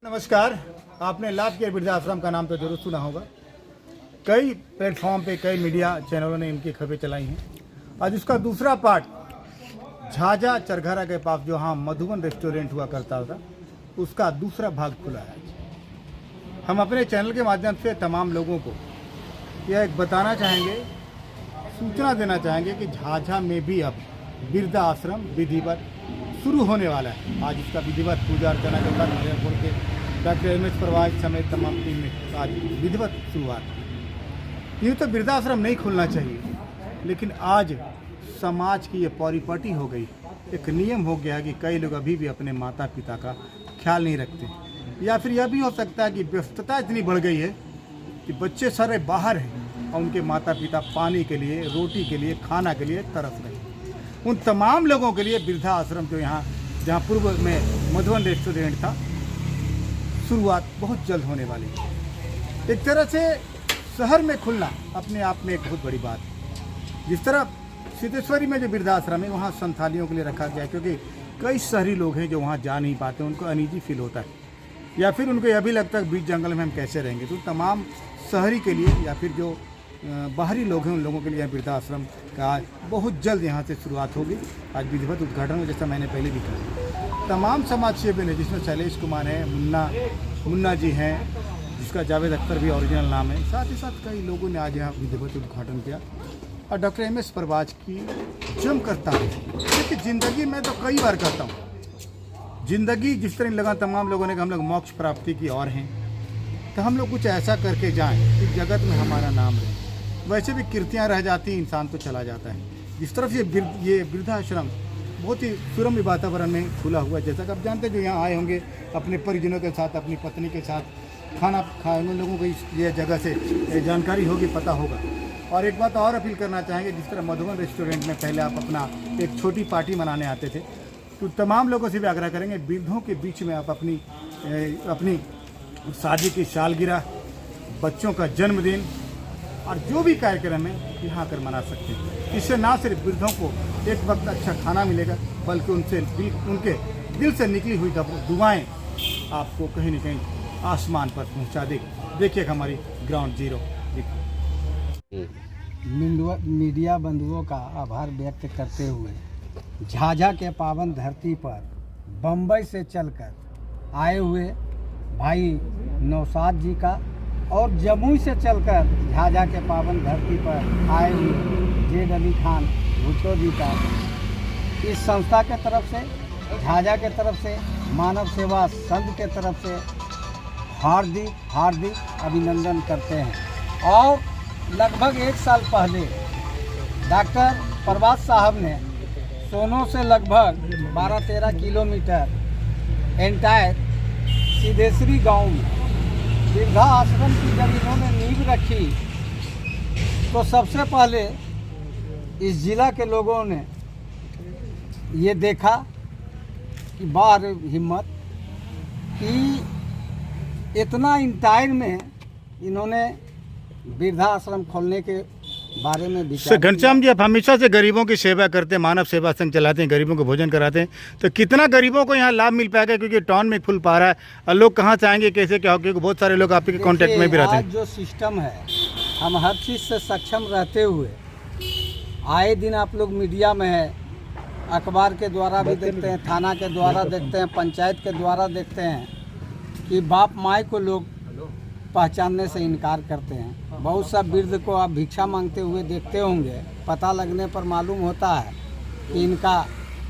नमस्कार। आपने लाभ केयर वृद्धाश्रम का नाम तो जरूर सुना होगा। कई प्लेटफॉर्म पे कई मीडिया चैनलों ने इनकी खबरें चलाई हैं। आज उसका दूसरा पार्ट झाझा चरघरा के पास जो हाँ मधुबन रेस्टोरेंट हुआ करता था, उसका दूसरा भाग खुला है। हम अपने चैनल के माध्यम से तमाम लोगों को यह एक बताना चाहेंगे, सूचना देना चाहेंगे कि झाझा में भी अब वृद्धा आश्रम विधिवत शुरू होने वाला है। आज इसका विधिवत पूजा अर्चना के बाद मलेरपुर के डॉक्टर एम एस परवाज समेत तमाम टीम में आज विधिवत शुरुआत। यूँ तो वृद्धाश्रम नहीं खुलना चाहिए, लेकिन आज समाज की ये परिपाटी हो गई। एक नियम हो गया कि कई लोग अभी भी अपने माता पिता का ख्याल नहीं रखते, या फिर यह भी हो सकता है कि व्यस्तता इतनी बढ़ गई है कि बच्चे सारे बाहर हैं और उनके माता पिता पानी के लिए, रोटी के लिए, खाना के लिए तरस रहे हैं। उन तमाम लोगों के लिए वृद्धा आश्रम जो यहाँ जहाँ पूर्व में मधुबन रेस्टोरेंट था, शुरुआत बहुत जल्द होने वाली है। एक तरह से शहर में खुलना अपने आप में एक बहुत बड़ी बात है। जिस तरह सिद्धेश्वरी में जो वृद्धाश्रम है वहाँ संथालियों के लिए रखा गया है, क्योंकि कई शहरी लोग हैं जो वहाँ जा नहीं पाते, उनको अनईजी फील होता है, या फिर उनको यह भी लगता है बीच जंगल में हम कैसे रहेंगे। तो तमाम शहरी के लिए या फिर जो बाहरी लोग हैं उन लोगों के लिए वृद्धाश्रम का बहुत जल्द यहाँ से शुरुआत होगी। आज विधिवत उद्घाटन में, जैसा मैंने पहले भी कहा, तमाम समाज सेवी ने, जिसमें शैलेश कुमार हैं, मुन्ना जी हैं, जिसका जावेद अख्तर भी ओरिजिनल नाम है, साथ ही साथ कई लोगों ने आज यहाँ विधिवत उद्घाटन किया। और डॉक्टर एम एस परवाज की जमकर तारीफ, क्योंकि ज़िंदगी में तो कई बार कहता हूँ, ज़िंदगी जिस तरह लगा तमाम लोगों ने कि हम लोग मोक्ष प्राप्ति की ओर हैं, तो हम लोग कुछ ऐसा करके जाएं कि जगत में हमारा नाम रहे। वैसे भी कीर्तियाँ रह जाती, इंसान तो चला जाता है। जिस तरफ ये वृद्धाश्रम बहुत ही सुरम्य वातावरण में खुला हुआ, जैसा कि आप जानते हैं, जो यहाँ आए होंगे अपने परिजनों के साथ, अपनी पत्नी के साथ खाना खाए, उन लोगों को ये जगह से जानकारी होगी, पता होगा। और एक बात और अपील करना चाहेंगे, जिस तरह मधुबन रेस्टोरेंट में पहले आप अपना एक छोटी पार्टी मनाने आते थे, तो तमाम लोगों से भी आग्रह करेंगे वृद्धों के बीच में आप अपनी शादी की सालगिरह, बच्चों का जन्मदिन और जो भी कार्यक्रम है यहाँ आकर मना सकते हैं। इससे ना सिर्फ वृद्धों को एक वक्त अच्छा खाना मिलेगा, बल्कि उनके दिल से निकली हुई दुआएं आपको कहीं न कहीं आसमान पर पहुँचा देगी। देखिए हमारी ग्राउंड जीरो। मीडिया बंधुओं का आभार व्यक्त करते हुए झाझा के पावन धरती पर बम्बई से चलकर आए हुए भाई नौशाद जी का और जमुई से चलकर झाझा के पावन धरती पर आए हुए जेड अली खान भुट्टो जी का इस संस्था के तरफ से, झाझा के तरफ से, मानव सेवा संघ के तरफ से हार्दिक अभिनंदन करते हैं। और लगभग 1 साल पहले डॉक्टर परवाज साहब ने सोनो से लगभग 12-13 किलोमीटर एंटायर सिद्धेश्वरी गांव में वृद्धा आश्रम की जब इन्होंने नींव रखी, तो सबसे पहले इस जिला के लोगों ने ये देखा कि बार हिम्मत कि इतना इंटायर में इन्होंने वृद्धा आश्रम खोलने के बारे में विचार। घनश्याम जी, आप हमेशा से गरीबों की सेवा करते हैं, मानव सेवा संघ चलाते हैं, गरीबों को भोजन कराते हैं, तो कितना गरीबों को यहाँ लाभ मिल पाएगा? क्योंकि टाउन में खुल पा रहा है और लोग कहाँ से आएंगे, कैसे क्या हो, क्योंकि बहुत सारे लोग आपके कांटेक्ट में भी रहते हैं। जो सिस्टम है, हम हर चीज़ से सक्षम रहते हुए आए दिन आप लोग मीडिया में है, अखबार के द्वारा भी देखते हैं, थाना के द्वारा देखते हैं, पंचायत के द्वारा देखते हैं कि बाप माई को लोग पहचानने से इनकार करते हैं। बहुत सा वृद्ध को आप भिक्षा मांगते हुए देखते होंगे, पता लगने पर मालूम होता है कि इनका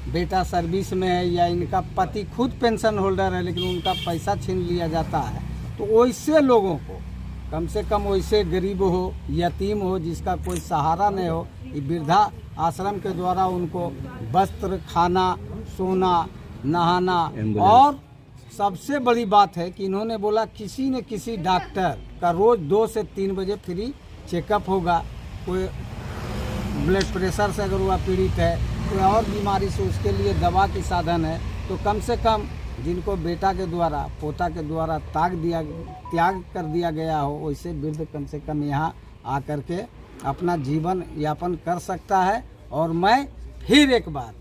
बेटा सर्विस में है या इनका पति खुद पेंशन होल्डर है, लेकिन उनका पैसा छीन लिया जाता है। तो वैसे लोगों को कम से कम, वैसे गरीब हो, यतीम हो, जिसका कोई सहारा नहीं हो, वृद्धा आश्रम के द्वारा उनको वस्त्र, खाना, सोना, नहाना, और सबसे बड़ी बात है कि इन्होंने बोला किसी न किसी डॉक्टर का रोज़ 2 से 3 बजे फ्री चेकअप होगा। कोई ब्लड प्रेशर से अगर वह पीड़ित है, कोई और बीमारी से उसके लिए दवा की साधन है, तो कम से कम जिनको बेटा के द्वारा, पोता के द्वारा त्याग कर दिया गया हो, वैसे वृद्ध कम से कम यहाँ आकर के अपना जीवन यापन कर सकता है। और मैं फिर एक बार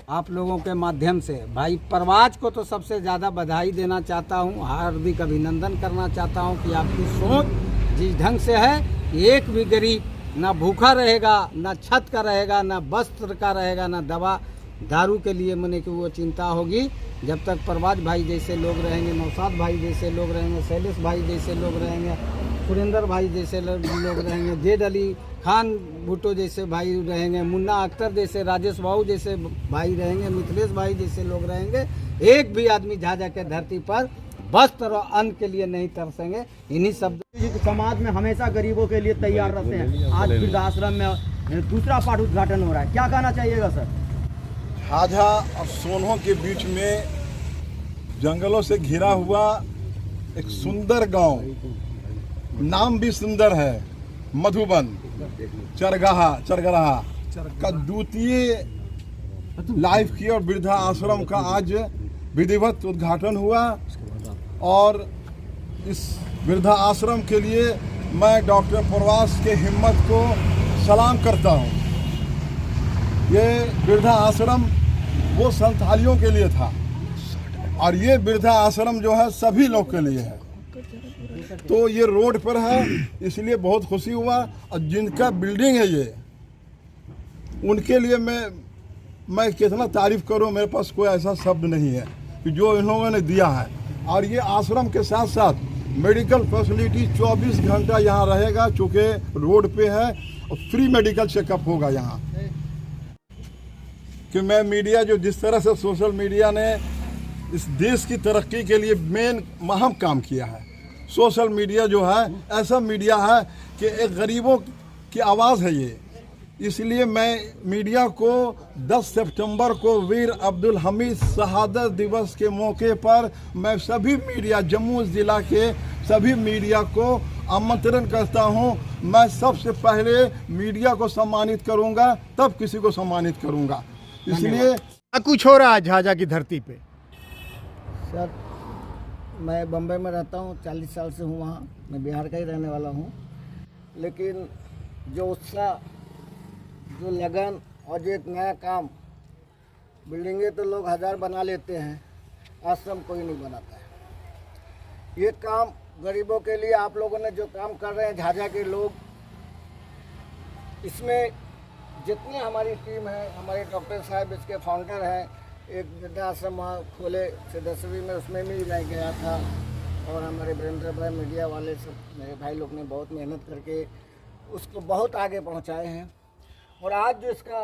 आप लोगों के माध्यम से भाई परवाज को तो सबसे ज़्यादा बधाई देना चाहता हूँ, हार्दिक अभिनंदन करना चाहता हूँ कि आपकी सोच जिस ढंग से है कि एक भी गरीब ना भूखा रहेगा, ना छत का रहेगा, ना वस्त्र का रहेगा, ना दवा दारू के लिए मने कि वो चिंता होगी। जब तक परवाज भाई जैसे लोग रहेंगे, नौशाद भाई जैसे लोग रहेंगे, शैलेश भाई जैसे लोग रहेंगे, सुरेंद्र भाई जैसे लोग रहेंगे, जेड अली खान भुट्टो जैसे भाई रहेंगे, मुन्ना अख्तर जैसे, राजेश बाबू जैसे भाई रहेंगे, मिथिलेश भाई जैसे लोग रहेंगे, एक भी आदमी झाझा के धरती पर वस्त्र और अन्न के लिए नहीं तरसेंगे। इन्हीं शब्द समाज में हमेशा गरीबों के लिए तैयार रहते हैं। आज वृद्धाश्रम में दूसरा पाठ उद्घाटन हो रहा है, क्या कहना चाहिएगा सर? झाझा और सोनहो के बीच में जंगलों से घिरा हुआ एक सुंदर गांव, नाम भी सुंदर है, मधुबन चरगहा का द्वितीय लाइफ केयर वृद्धा आश्रम का आज विधिवत उद्घाटन हुआ। और इस वृद्धा आश्रम के लिए मैं डॉक्टर परवाज के हिम्मत को सलाम करता हूँ। ये वृद्धा आश्रम वो संथालियों के लिए था और ये वृद्धा आश्रम जो है सभी लोग के लिए है। तो ये रोड पर है, इसलिए बहुत खुशी हुआ। और जिनका बिल्डिंग है ये, उनके लिए मैं कितना तारीफ करूं, मेरे पास कोई ऐसा शब्द नहीं है कि जो इन लोगों ने दिया है। और ये आश्रम के साथ साथ मेडिकल फैसिलिटी 24 घंटा यहाँ रहेगा, चूँकि रोड पे है, और फ्री मेडिकल चेकअप होगा यहाँ। कि मैं मीडिया जो जिस तरह से सोशल मीडिया ने इस देश की तरक्की के लिए मेन अहम काम किया है, सोशल मीडिया जो है ऐसा मीडिया है कि एक गरीबों की आवाज़ है ये। इसलिए मैं मीडिया को 10 सितंबर को वीर अब्दुल हमीद शहादत दिवस के मौके पर मैं सभी मीडिया, जम्मू ज़िला के सभी मीडिया को आमंत्रण करता हूं। मैं सबसे पहले मीडिया को सम्मानित करूंगा, तब किसी को सम्मानित करूंगा। इसलिए क्या कुछ हो रहा है झाझा की धरती पे? सर, मैं बम्बई में रहता हूँ, 40 साल से हूँ वहाँ, मैं बिहार का ही रहने वाला हूँ। लेकिन जो उत्साह, जो लगन और जो एक नया काम, बिल्डिंगें तो लोग 1000 बना लेते हैं, आश्रम कोई नहीं बनाता है। ये काम गरीबों के लिए आप लोगों ने जो काम कर रहे हैं झाझा के लोग, इसमें जितनी हमारी टीम है, हमारे डॉक्टर साहब इसके फाउंडर हैं। एक वृद्धाश्रम वहाँ खोले से 10वीं में, उसमें भी मैं गया था। और हमारे वीरेंद्र भाई, मीडिया वाले सब मेरे भाई लोग ने बहुत मेहनत करके उसको बहुत आगे पहुँचाए हैं। और आज जो इसका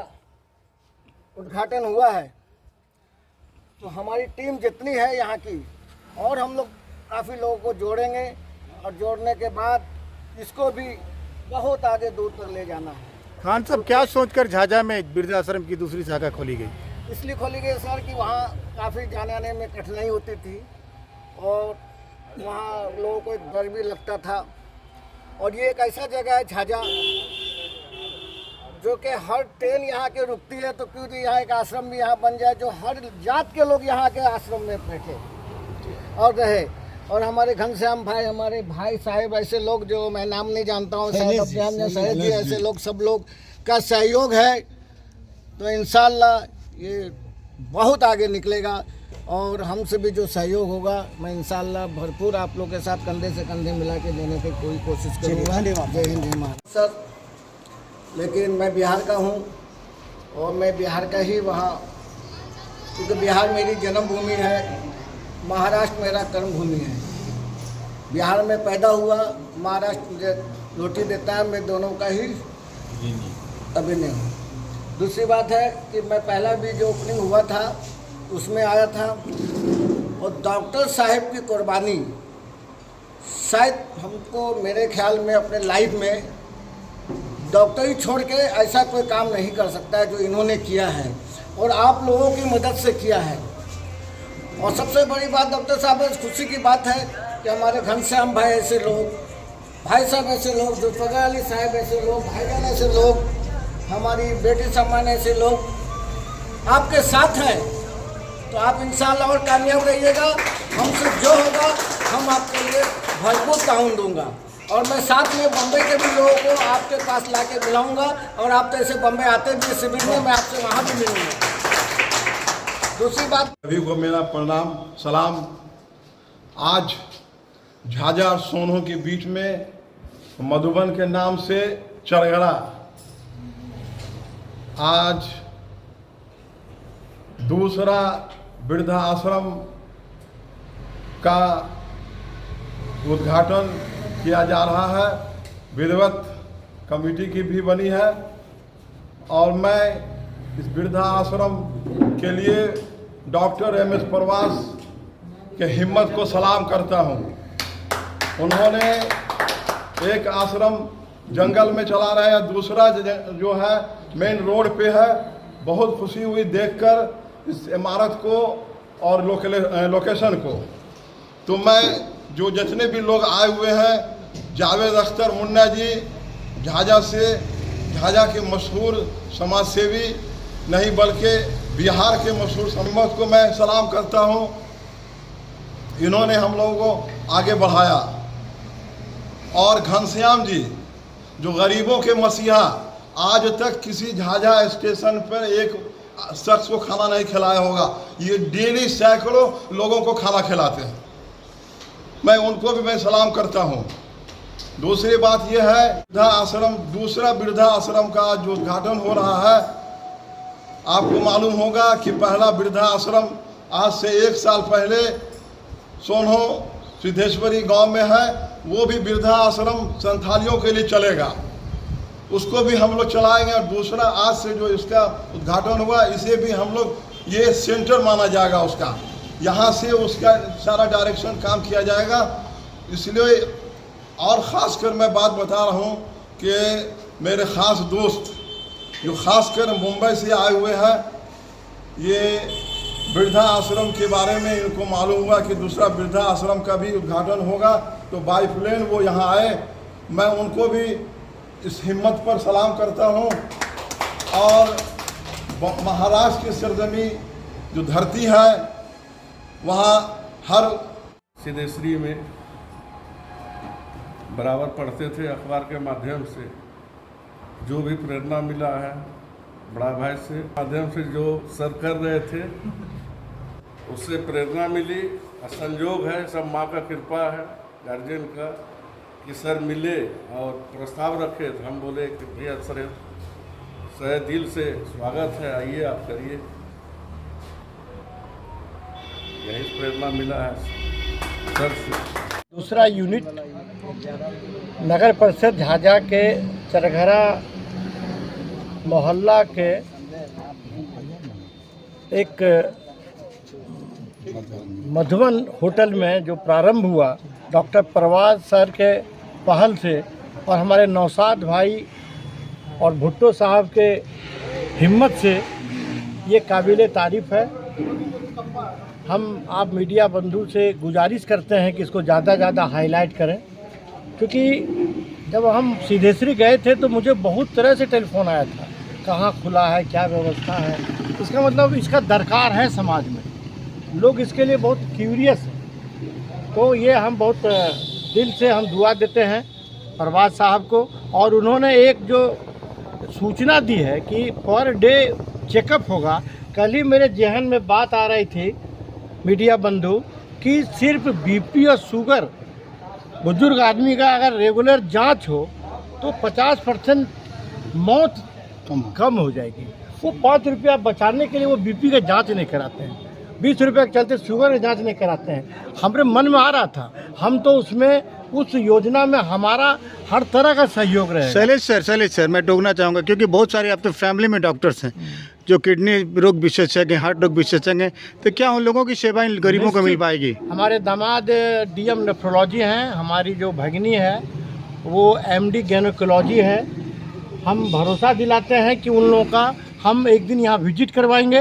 उद्घाटन हुआ है, तो हमारी टीम जितनी है यहाँ की, और हम लोग काफ़ी लोगों को जोड़ेंगे, और जोड़ने के बाद इसको भी बहुत आगे दूर तक ले जाना है। खान साहब, क्या सोचकर झाझा में वृद्धाश्रम की दूसरी शाखा खोली गई? इसलिए खोली गई सर कि वहाँ काफ़ी जाने आने में कठिनाई होती थी, और वहाँ लोगों को डर भी लगता था। और ये एक ऐसा जगह है झाझा, जो कि हर ट्रेन यहाँ के रुकती है, तो क्यों नहीं यहाँ एक आश्रम भी यहाँ बन जाए, जो हर जात के लोग यहाँ के आश्रम में बैठे और रहे। और हमारे घनश्याम भाई, हमारे भाई साहब, ऐसे लोग जो मैं नाम नहीं जानता हूँ, शैलेश जी, ऐसे लोग, सब लोग का सहयोग है, तो इंशाल्लाह ये बहुत आगे निकलेगा। और हमसे भी जो सहयोग होगा, मैं इंशाल्लाह भरपूर आप लोग के साथ कंधे से कंधे मिला के देने की कोई कोशिश करूँगा। जय हिंद, जय महाराज। सर, लेकिन मैं बिहार का हूँ, और मैं बिहार का ही वहाँ, क्योंकि बिहार मेरी जन्मभूमि है, महाराष्ट्र मेरा कर्मभूमि है। बिहार में पैदा हुआ, महाराष्ट्र मुझे रोटी देता है, मैं दोनों का ही अभिनय हूँ। दूसरी बात है कि मैं पहला भी जो ओपनिंग हुआ था उसमें आया था, और डॉक्टर साहब की कुर्बानी शायद हमको, मेरे ख्याल में अपने लाइफ में डॉक्टरी छोड़ के ऐसा कोई काम नहीं कर सकता है जो इन्होंने किया है, और आप लोगों की मदद से किया है। और सबसे बड़ी बात डॉक्टर साहब, खुशी की बात है कि हमारे घनश्याम भाई ऐसे लोग, भाई साहब ऐसे लोग, जुल्फ़िकार अली साहब ऐसे लोग, भाईजान ऐसे लोग, हमारी बेटी सम्मान ऐसे लोग आपके साथ हैं। तो आप इंशाल्लाह और कामयाब रहिएगा। हमसे जो होगा हम आपके लिए भरपूर ताउन दूंगा। और मैं साथ में बम्बई के भी लोगों को आपके पास ला के बुलाऊँगा, और आप तो ऐसे बम्बई आते भी शिविर में, मैं आपसे वहाँ भी मिलूँगा। दूसरी बात, सभी को मेरा प्रणाम सलाम। आज झाझा और सोनों के बीच में मधुबन के नाम से चरघरा, आज दूसरा वृद्धाश्रम का उद्घाटन किया जा रहा है। विधिवत कमेटी की भी बनी है और मैं इस वृद्धाश्रम के लिए डॉक्टर एम.एस. परवास के हिम्मत को सलाम करता हूं। उन्होंने एक आश्रम जंगल में चला रहे हैं, दूसरा जो है मेन रोड पे है। बहुत खुशी हुई देखकर इस इमारत को और लोकेशन को। तो मैं जो जितने भी लोग आए हुए हैं, जावेद अख्तर मुन्ना जी झाझा से, झाझा के मशहूर समाज सेवी नहीं बल्कि बिहार के मशहूर सम्मत को मैं सलाम करता हूं। इन्होंने हम लोगों को आगे बढ़ाया। और घनश्याम जी जो गरीबों के मसीहा, आज तक किसी झाझा स्टेशन पर एक शख्स को खाना नहीं खिलाया होगा। ये डेली सैकड़ों लोगों को खाना खिलाते हैं। मैं उनको भी मैं सलाम करता हूं। दूसरी बात यह है, वृद्धाश्रम, दूसरा वृद्धाश्रम का जो उद्घाटन हो रहा है, आपको मालूम होगा कि पहला वृद्धाश्रम आज से 1 साल पहले सोनो सिद्धेश्वरी गांव में है। वो भी वृद्धाश्रम संथालियों के लिए चलेगा, उसको भी हम लोग चलाएंगे। और दूसरा आज से जो इसका उद्घाटन हुआ, इसे भी हम लोग ये सेंटर माना जाएगा उसका। यहाँ से उसका सारा डायरेक्शन काम किया जाएगा। इसलिए और ख़ासकर मैं बात बता रहा हूँ कि मेरे ख़ास दोस्त जो ख़ासकर मुंबई से आए हुए हैं, ये वृद्धाश्रम के बारे में इनको मालूम हुआ कि दूसरा वृद्धाश्रम का भी उद्घाटन होगा, तो बाई प्लेन वो यहाँ आए। मैं उनको भी इस हिम्मत पर सलाम करता हूँ। और महाराष्ट्र की सरजमी जो धरती है, वहाँ हर सिद्धेश्वरी में बराबर पढ़ते थे अखबार के माध्यम से। जो भी प्रेरणा मिला है बड़ा भाई से माध्यम से, जो सर कर रहे थे उससे प्रेरणा मिली। संयोग है, सब माँ का कृपा है, गार्जियन का, कि सर मिले और प्रस्ताव रखे। तो हम बोले कि भैया सर सहे दिल से स्वागत है, आइए आप करिए। यही प्रेरणा मिला है सर से। दूसरा यूनिट नगर परिषद झाझा के चरघरा मोहल्ला के एक मधुबन होटल में जो प्रारंभ हुआ, डॉक्टर परवाज सर के पहल से और हमारे नौशाद भाई और भुट्टो साहब के हिम्मत से, ये काबिल तारीफ़ है। हम आप मीडिया बंधु से गुजारिश करते हैं कि इसको ज़्यादा ज़्यादा हाईलाइट करें, क्योंकि जब हम सिद्धेश्वरी गए थे तो मुझे बहुत तरह से टेलीफोन आया था, कहाँ खुला है, क्या व्यवस्था है। इसका मतलब इसका दरकार है समाज में, लोग इसके लिए बहुत क्यूरियस हैं। तो ये हम बहुत दिल से हम दुआ देते हैं परवाज साहब को। और उन्होंने एक जो सूचना दी है कि पर डे चेकअप होगा। कल ही मेरे जहन में बात आ रही थी मीडिया बंधु कि सिर्फ बीपी और शुगर बुजुर्ग आदमी का अगर रेगुलर जांच हो तो 50% मौत कम हो जाएगी। वो 5 रुपया बचाने के लिए वो बीपी का जांच नहीं कराते हैं, 20 रुपये के चलते शुगर का जांच नहीं कराते हैं। हमारे मन में आ रहा था, हम तो उसमें उस योजना में हमारा हर तरह का सहयोग रहे। शैलेश सर मैं टोकना चाहूँगा, क्योंकि बहुत सारे आप तो फैमिली में डॉक्टर्स हैं जो किडनी रोग विशेषज्ञ हैं, हार्ट रोग विशेषज्ञ हैं, तो क्या उन लोगों की सेवाएं गरीबों को मिल पाएगी? हमारे दामाद डीएम नेफ्रोलॉजी हैं, हमारी जो भगिनी है वो एमडी गैनोकोलॉजी है। हम भरोसा दिलाते हैं कि उन लोगों का हम एक दिन यहाँ विजिट करवाएंगे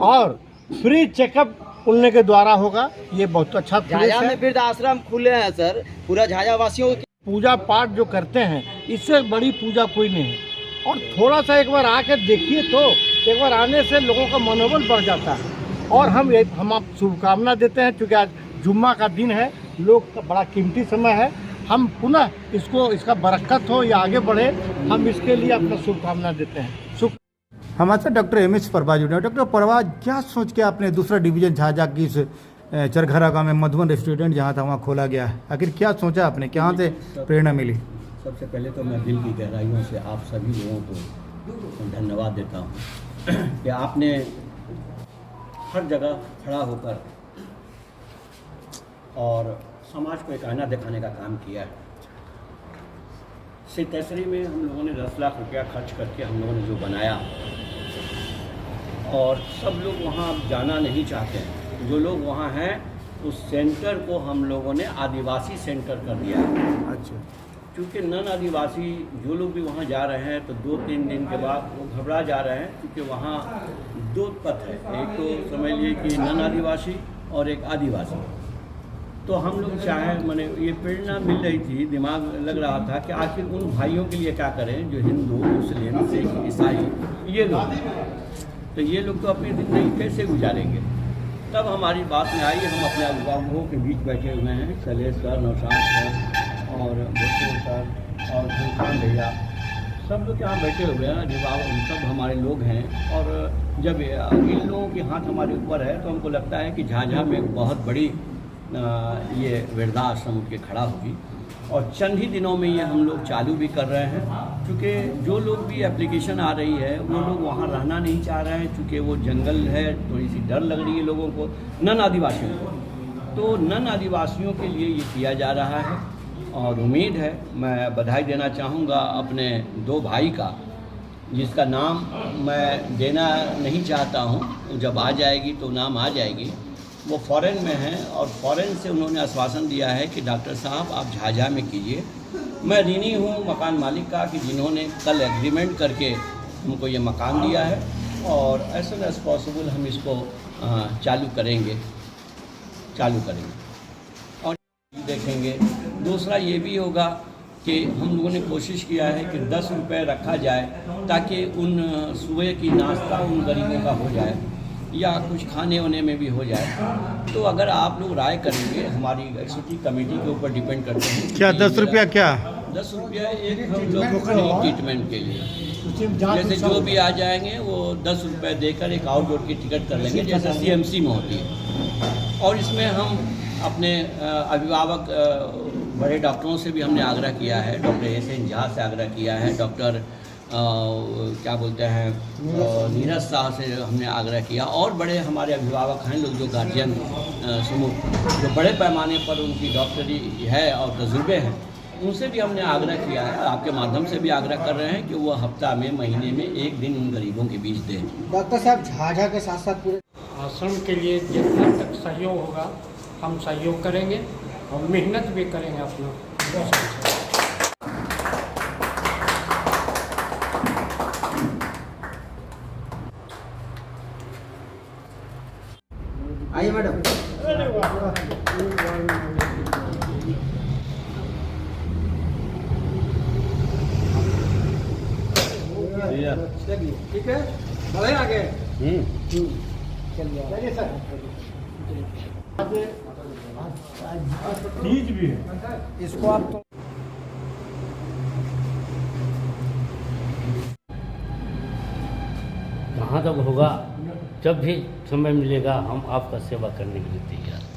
और फ्री चेकअप उनके के द्वारा होगा। ये बहुत अच्छा प्लेस झाझा में वृद्धाश्रम खुले हैं सर, पूरा झाझा वासियों की पूजा पाठ जो करते हैं, इससे बड़ी पूजा कोई नहीं है। और थोड़ा सा एक बार आकर देखिए तो एक बार आने से लोगों का मनोबल बढ़ जाता है। और हम आप शुभकामना देते हैं, क्योंकि आज जुम्मा का दिन है, लोग का बड़ा कीमती समय है। हम पुनः इसका बरकत हो या आगे बढ़े, हम इसके लिए अपना शुभकामना देते हैं। हमारे साथ डॉक्टर एम एस परवाज जुड़े हैं। डॉक्टर परवाज, क्या सोच के आपने दूसरा डिवीजन झाझा की इस चरघरा गाँव में मधुबन रेस्टोरेंट जहाँ था वहाँ खोला गया है? आखिर क्या सोचा आपने, कहाँ से प्रेरणा मिली? सबसे पहले तो मैं दिल की गहराइयों से आप सभी लोगों को धन्यवाद देता हूँ कि आपने हर जगह खड़ा होकर और समाज को एक आईना दिखाने का काम किया है। सितैसरी में हम लोगों ने 10 लाख रुपया खर्च करके हम लोगों ने जो बनाया, और सब लोग वहाँ अब जाना नहीं चाहते हैं। जो लोग वहाँ हैं उस सेंटर को हम लोगों ने आदिवासी सेंटर कर दिया है। अच्छा। क्योंकि नन आदिवासी जो लोग भी वहाँ जा रहे हैं तो 2-3 दिन के बाद वो घबरा जा रहे हैं, क्योंकि वहाँ 2 पथ है, एक तो समझ लीजिए कि नन आदिवासी और एक आदिवासी। तो हम लोग चाहे मैंने ये प्रेरणा मिल रही थी, दिमाग लग रहा था कि आखिर उन भाइयों के लिए क्या करें जो हिंदू, मुस्लिम, सिख, ईसाई ये लोग, तो ये लोग तो अपनी ज़िंदगी कैसे गुजारेंगे। तब हमारी बात में आई, हम अपने अभिभावकों के बीच बैठे हुए हैं, शैलेश सर, नौशाद सर और भुट्टो सर और घनश्याम भैया, सब लोग यहाँ बैठे हुए हैं, अभिभावक सब हमारे लोग हैं। और जब इन लोगों के हाथ हमारे ऊपर है तो हमको लगता है कि झाझा में एक बहुत बड़ी ये वृद्धाश्रम उठ के खड़ा होगी, और चंद ही दिनों में ये हम लोग चालू भी कर रहे हैं। क्योंकि जो लोग भी एप्लीकेशन आ रही है वो लोग वहाँ रहना नहीं चाह रहे हैं, क्योंकि वो जंगल है, थोड़ी सी डर लग रही है लोगों को, नन आदिवासियों को। तो नन आदिवासियों के लिए ये किया जा रहा है, और उम्मीद है, मैं बधाई देना चाहूँगा अपने 2 भाई का, जिसका नाम मैं देना नहीं चाहता हूँ, जब आ जाएगी तो नाम आ जाएगी। वो फॉरेन में हैं और फॉरेन से उन्होंने आश्वासन दिया है कि डॉक्टर साहब आप झाझा में कीजिए। मैं ऋणी हूँ मकान मालिक का कि जिन्होंने कल एग्रीमेंट करके हमको ये मकान दिया है, और एज सुन एज पॉसिबल हम इसको चालू करेंगे और देखेंगे। दूसरा ये भी होगा कि हम लोगों ने कोशिश किया है कि 10 रुपये रखा जाए, ताकि उन सुबह की नाश्ता उन गरीबों का हो जाए, या कुछ खाने होने में भी हो जाए। तो अगर आप लोग राय करेंगे, हमारी एग्जीक्यूटिव कमेटी के ऊपर डिपेंड करते हैं। क्या 10 रुपया, क्या 10 रुपया एक हम लोग ट्रीटमेंट के लिए, जैसे जो भी आ जाएंगे वो 10 रुपये देकर एक आउटडोर की टिकट कर लेंगे, जैसे CMC में होती है। और इसमें हम अपने अभिभावक बड़े डॉक्टरों से भी हमने आग्रह किया है, डॉक्टर SN झा से आग्रह किया है, डॉक्टर क्या बोलते हैं नीरज शाह से हमने आग्रह किया, और बड़े हमारे अभिभावक हैं लोग जो गार्जियन समूह जो बड़े पैमाने पर उनकी डॉक्टरी है और तजुर्बे हैं, उनसे भी हमने आग्रह किया है। आपके माध्यम से भी आग्रह कर रहे हैं कि वो हफ्ता में, महीने में 1 दिन उन गरीबों के बीच दें। डॉक्टर साहब, झाझा के साथ साथ पूरे आश्रम के लिए जितना तक सहयोग होगा हम सहयोग करेंगे और मेहनत भी करेंगे अपना। आइए मैडम। ठीक है, बढ़े आगे। चलिए सर। तीज भी है, इसको आप तो जहाँ तक होगा, जब भी समय मिलेगा हम आपका सेवा करने के लिए तैयार हैं।